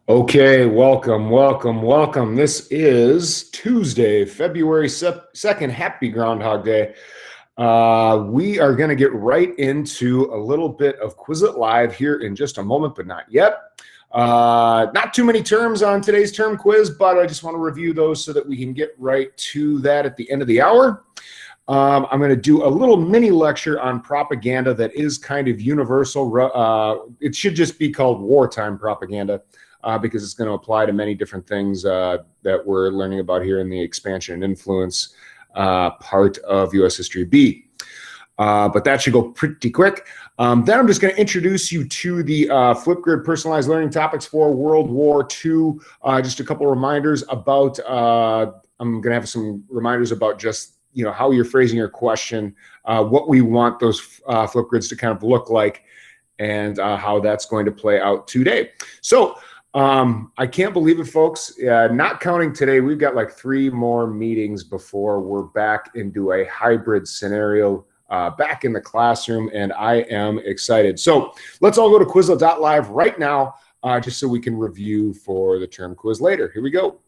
Okay, welcome. This is Tuesday, February 2nd. Happy Groundhog Day. We are going to get right into a little bit of Quizlet Live here in just a moment, but not yet. Not too many terms on today's term quiz, but I just want to review those so that we can get right to that at the end of the hour. I'm going to do a little mini lecture on propaganda that is kind of universal. It should just be called wartime propaganda. Because it's going to apply to many different things that we're learning about here in the expansion and influence part of U.S. History B. But that should go pretty quick. Then I'm just going to introduce you to the Flipgrid personalized learning topics for World War II. Just a couple of reminders about, I'm going to have some reminders about just, how you're phrasing your question, what we want those Flipgrids to kind of look like, and how that's going to play out today. So, I can't believe it, folks. Not counting today, we've got like 3 more meetings before we're back into a hybrid scenario, back in the classroom, and I am excited. So let's all go to Quizlet.live right now, just so we can review for the term quiz later. Here we go.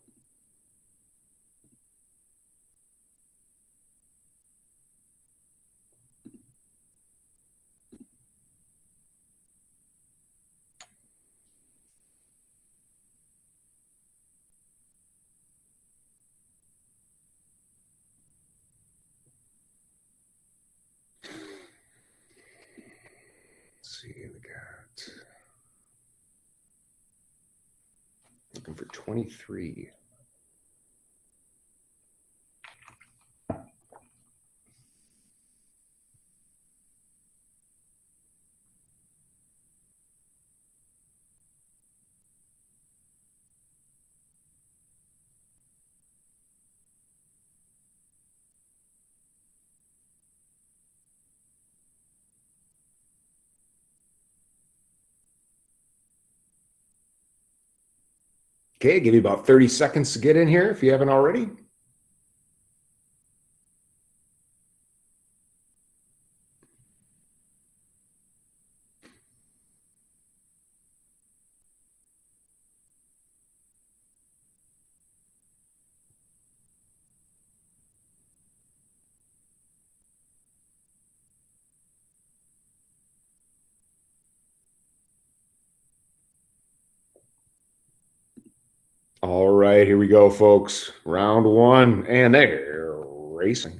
See, we got looking for 23. Okay, give you about 30 seconds to get in here if you haven't already. All right, here we go, folks. Round 1, and they're racing.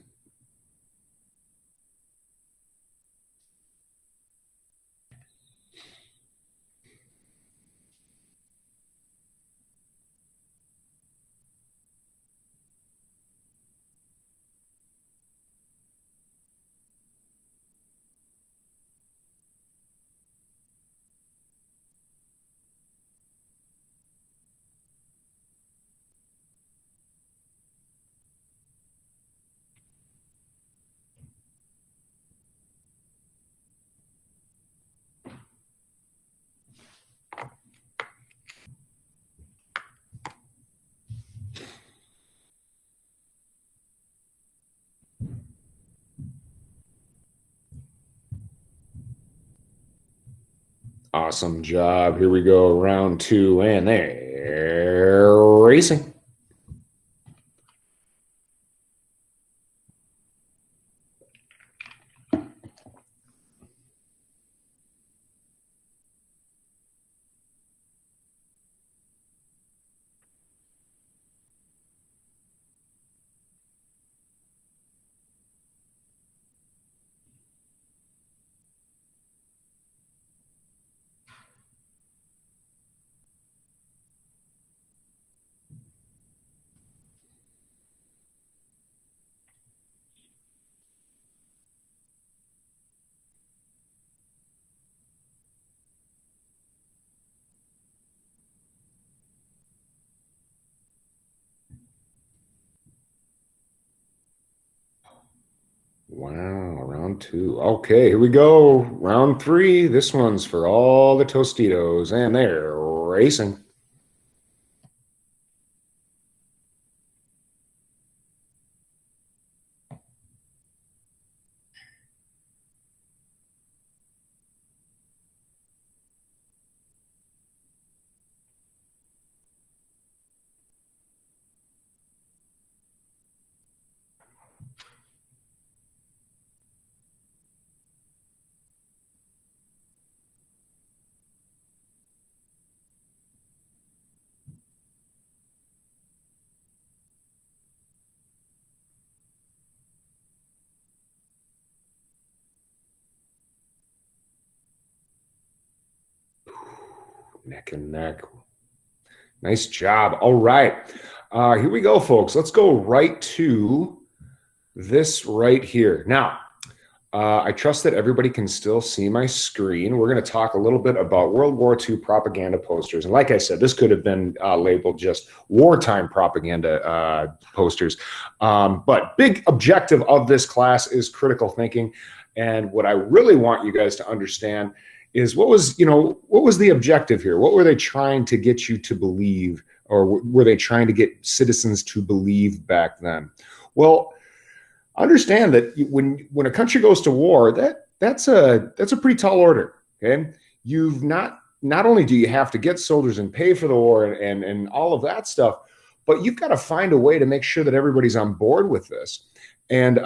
Awesome job. Here we go. Round 2, and they're racing. Wow, round 2. Okay, here we go. Round 3. This one's for all the Tostitos, and they're racing. Neck and neck. Nice job. All right. Here we go, folks. Let's go right to this right here. Now, I trust that everybody can still see my screen. We're going to talk a little bit about World War II propaganda posters. And like I said, this could have been labeled just wartime propaganda posters. But big objective of this class is critical thinking. And what I really want you guys to understand is what was the objective here? What were they trying to get you to believe, or were they trying to get citizens to believe back then? Well, understand that when a country goes to war, that's a pretty tall order. Okay, you've not only do you have to get soldiers and pay for the war and all of that stuff, but you've got to find a way to make sure that everybody's on board with this. And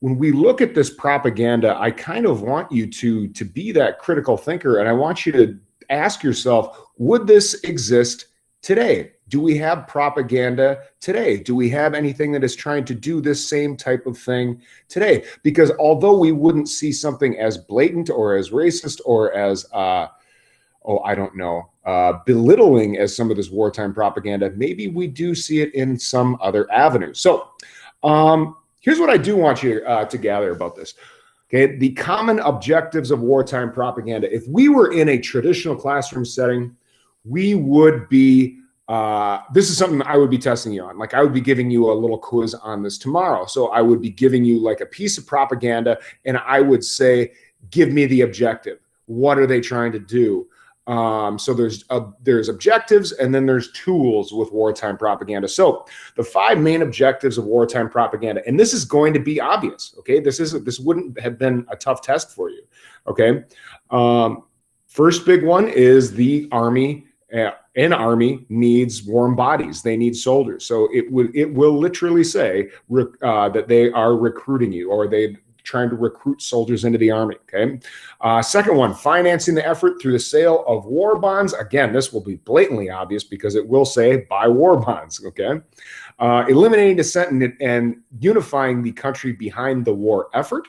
when we look at this propaganda, I kind of want you to be that critical thinker, and I want you to ask yourself, would this exist today? Do we have propaganda today? Do we have anything that is trying to do this same type of thing today? Because although we wouldn't see something as blatant or as racist or as, belittling as some of this wartime propaganda, maybe we do see it in some other avenues. So here's what I do want you to gather about this. Okay, the common objectives of wartime propaganda. If we were in a traditional classroom setting, we would be, this is something I would be testing you on. Like, I would be giving you a little quiz on this tomorrow. So I would be giving you like a piece of propaganda, and I would say, give me the objective. What are they trying to do? So there's objectives, and then there's tools with wartime propaganda. So the 5 main objectives of wartime propaganda, and this is going to be obvious. Okay, this wouldn't have been a tough test for you. Okay, first big one is the army. An army needs warm bodies. They need soldiers. So it will literally say that they are recruiting you, or they trying to recruit soldiers into the army. Okay. Second one, financing the effort through the sale of war bonds. Again, this will be blatantly obvious because it will say buy war bonds. Okay. Eliminating dissent and unifying the country behind the war effort.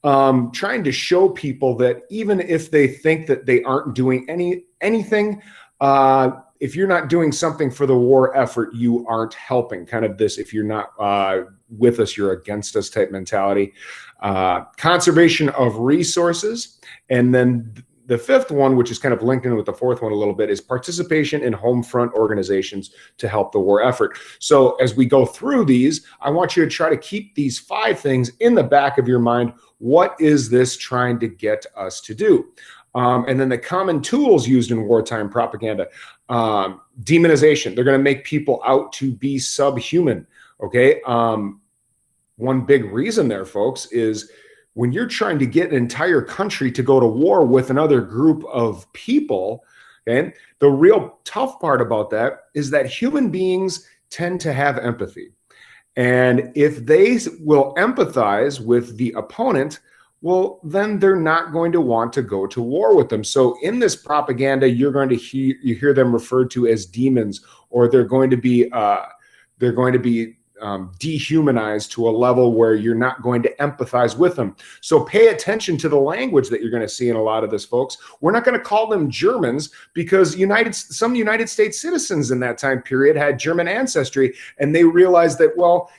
Trying to show people that even if they think that they aren't doing anything, if you're not doing something for the war effort, you aren't helping. Kind of this, if you're not with us, you're against us type mentality. Conservation of resources. And then the fifth one, which is kind of linked in with the fourth one a little bit, is participation in home front organizations to help the war effort. So as we go through these, I want you to try to keep these 5 things in the back of your mind. What is this trying to get us to do? And then the common tools used in wartime propaganda, demonization. They're going to make people out to be subhuman. Okay. One big reason there, folks, is when you're trying to get an entire country to go to war with another group of people, okay, the real tough part about that is that human beings tend to have empathy. And if they will empathize with the opponent, well, then they're not going to want to go to war with them. So in this propaganda, you're going to hear them referred to as demons, or they're going to be dehumanized to a level where you're not going to empathize with them. So pay attention to the language that you're going to see in a lot of this, folks. We're not going to call them Germans because some United States citizens in that time period had German ancestry, and they realized that, well,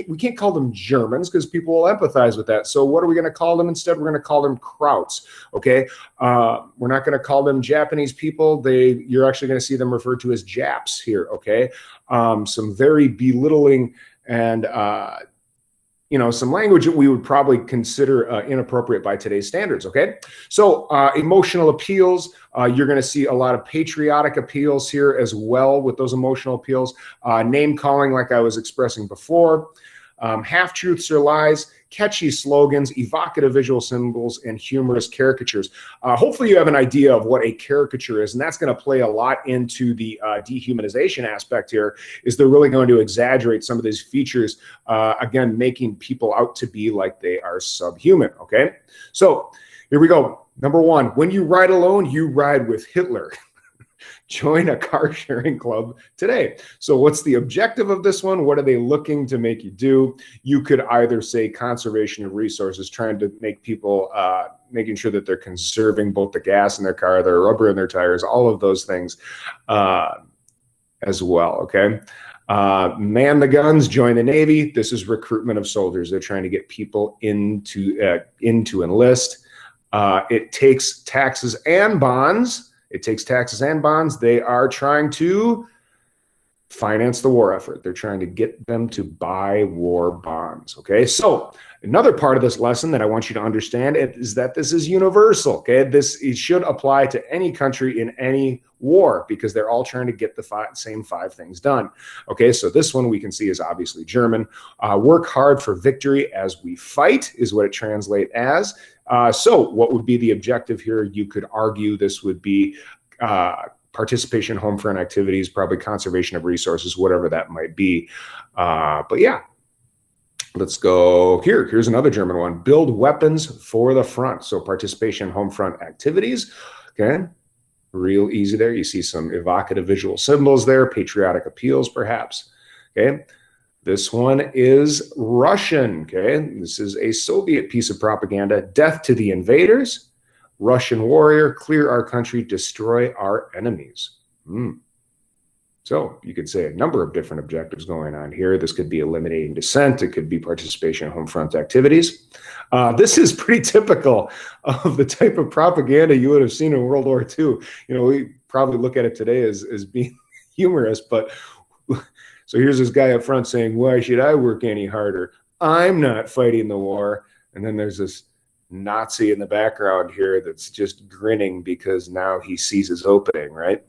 we can't call them Germans because people will empathize with that. So what are we going to call them instead? We're going to call them Krauts. Okay, we're not going to call them Japanese people. You're actually going to see them referred to as Japs here. Okay, some very belittling and some language that we would probably consider inappropriate by today's standards. Okay, so emotional appeals. You're going to see a lot of patriotic appeals here as well with those emotional appeals. Name calling, like I was expressing before. Half-truths or lies, catchy slogans, evocative visual symbols, and humorous caricatures. Hopefully you have an idea of what a caricature is, and that's going to play a lot into the dehumanization aspect here, is they're really going to exaggerate some of these features, again, making people out to be like they are subhuman, okay? So here we go. Number 1, when you ride alone, you ride with Hitler. Join a car sharing club today. So what's the objective of this one? What are they looking to make you do? You could either say conservation of resources, trying to make people, making sure that they're conserving both the gas in their car, their rubber in their tires, all of those things as well, okay? Man the guns, join the Navy. This is recruitment of soldiers. They're trying to get people into enlist. It takes taxes and bonds. It takes taxes and bonds. They are trying to finance the war effort. They're trying to get them to buy war bonds, okay? So another part of this lesson that I want you to understand is that this is universal, okay? It should apply to any country in any war because they're all trying to get the same 5 things done, okay? So this one we can see is obviously German. Work hard for victory as we fight is what it translates as. So what would be the objective here? You could argue this would be participation in home front activities, probably conservation of resources, whatever that might be. But yeah, let's go here. Here's another German one. Build weapons for the front. So participation in home front activities. Okay, real easy there. You see some evocative visual symbols there, patriotic appeals perhaps. Okay. This one is Russian, okay? This is a Soviet piece of propaganda. Death to the invaders, Russian warrior, clear our country, destroy our enemies. So you could say a number of different objectives going on here. This could be eliminating dissent. It could be participation in home front activities. This is pretty typical of the type of propaganda you would have seen in World War II. You know, we probably look at it today as being humorous, but so here's this guy up front saying, why should I work any harder? I'm not fighting the war. And then there's this Nazi in the background here that's just grinning because now he sees his opening, right?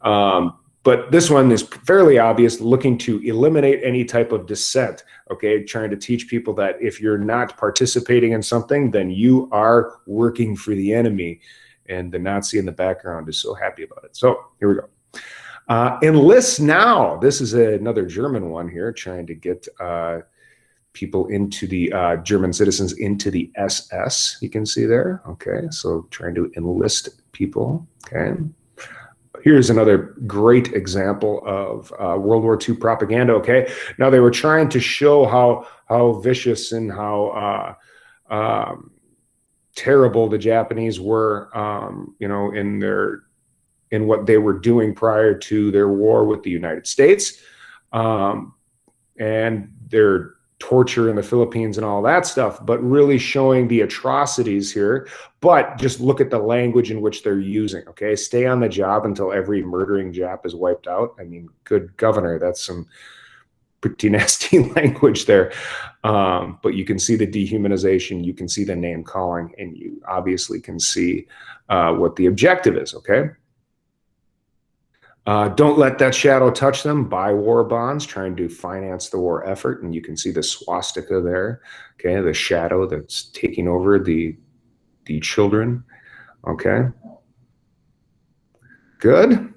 But this one is fairly obvious, looking to eliminate any type of dissent, okay? Trying to teach people that if you're not participating in something, then you are working for the enemy. And the Nazi in the background is so happy about it. So here we go. Enlist now. This is another German one here, trying to get people into the German citizens into the SS. You can see there. Okay, so trying to enlist people. Okay, here's another great example of World War II propaganda. Okay, now they were trying to show how vicious and how terrible the Japanese were, you know, in what they were doing prior to their war with the United States, and their torture in the Philippines and all that stuff, but really showing the atrocities here. But just look at the language in which they're using, okay? Stay on the job until every murdering Jap is wiped out. I mean, good governor, that's some pretty nasty language there. But you can see the dehumanization, you can see the name calling, and you obviously can see what the objective is, okay? Don't let that shadow touch them. Buy war bonds, trying to finance the war effort. And you can see the swastika there, okay? The shadow that's taking over the children, okay? Good.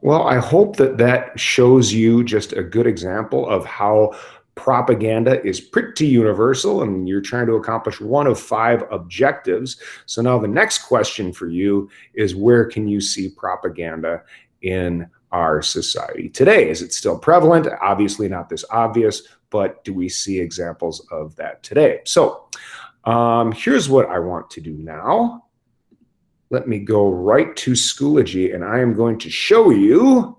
Well, I hope that shows you just a good example of how propaganda is pretty universal and you're trying to accomplish one of 5 objectives. So now the next question for you is, where can you see propaganda in our society today? Is it still prevalent? Obviously not this obvious, but do we see examples of that today? So here's what I want to do now. Let me go right to Schoology, and I am going to show you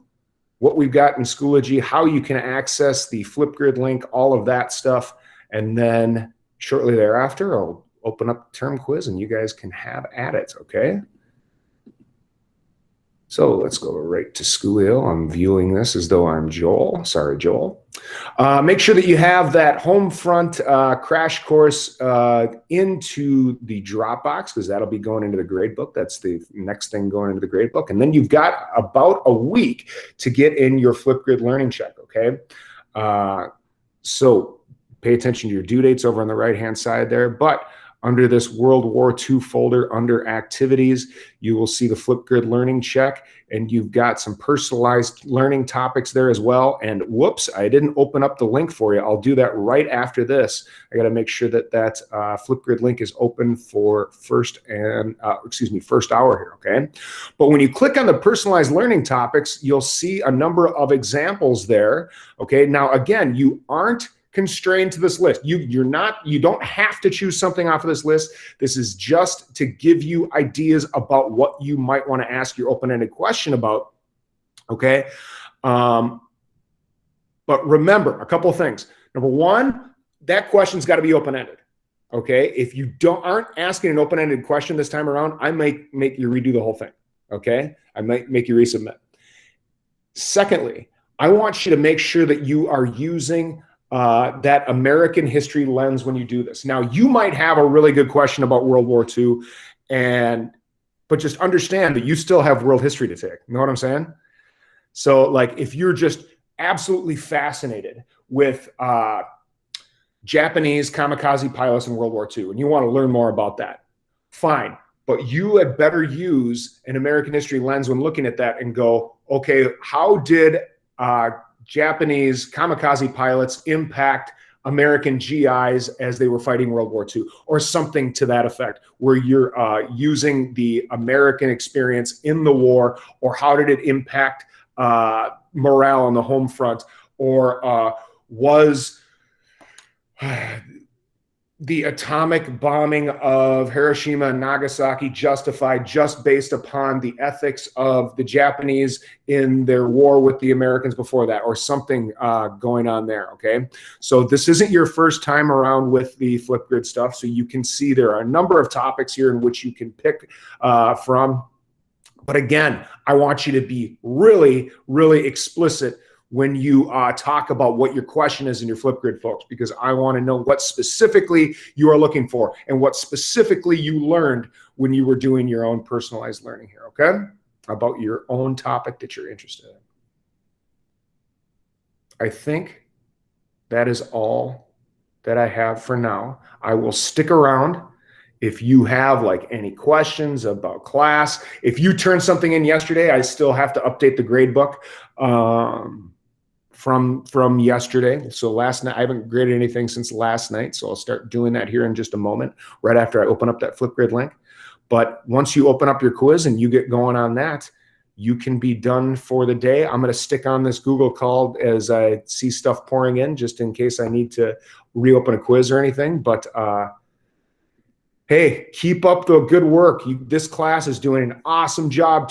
what we've got in Schoology, how you can access the Flipgrid link, all of that stuff. And then shortly thereafter, I'll open up the term quiz and you guys can have at it, okay? So let's go right to Schoolio. I'm viewing this as though I'm Joel. Sorry, Joel. Make sure that you have that Homefront crash course into the Dropbox, because that'll be going into the gradebook. That's the next thing going into the gradebook. And then you've got about a week to get in your Flipgrid learning check, okay? So pay attention to your due dates over on the right-hand side there. But Under this World War II folder, under activities, you will see the Flipgrid learning check, and you've got some personalized learning topics there as well. And whoops, I didn't open up the link for you. I'll do that right after this. I got to make sure that that Flipgrid link is open for first hour here, okay? But when you click on the personalized learning topics, you'll see a number of examples there, okay? Now, again, you aren't constrained to this list. You don't have to choose something off of this list. This is just to give you ideas about what you might want to ask your open-ended question about, okay? But remember a couple of things. Number one, that question's got to be open-ended, okay? If you aren't asking an open-ended question this time around, I might make you redo the whole thing, okay? I might make you resubmit. Secondly, I want you to make sure that you are using that American history lens when you do this. Now, you might have a really good question about World War II, but just understand that you still have world history to take. You know what I'm saying? So, like, if you're just absolutely fascinated with Japanese kamikaze pilots in World War II and you want to learn more about that, fine. But you had better use an American history lens when looking at that and go, okay, how did Japanese kamikaze pilots impact American GIs as they were fighting World War II, or something to that effect, where you're using the American experience in the war, or how did it impact morale on the home front, or was the atomic bombing of Hiroshima and Nagasaki justified just based upon the ethics of the Japanese in their war with the Americans before that, or something going on there, okay? So this isn't your first time around with the Flipgrid stuff, so you can see there are a number of topics here in which you can pick from. But again, I want you to be really, really explicit when you talk about what your question is in your Flipgrid, folks, because I want to know what specifically you are looking for and what specifically you learned when you were doing your own personalized learning here, okay? About your own topic that you're interested in. I think that is all that I have for now. I will stick around if you have like any questions about class. If you turned something in yesterday, I still have to update the grade book from yesterday. So last night, I haven't graded anything since last night, so I'll start doing that here in just a moment, right after I open up that Flipgrid link. But once you open up your quiz and you get going on that, you can be done for the day. I'm going to stick on this Google call as I see stuff pouring in, just in case I need to reopen a quiz or anything. But hey, keep up the good work. This class is doing an awesome job.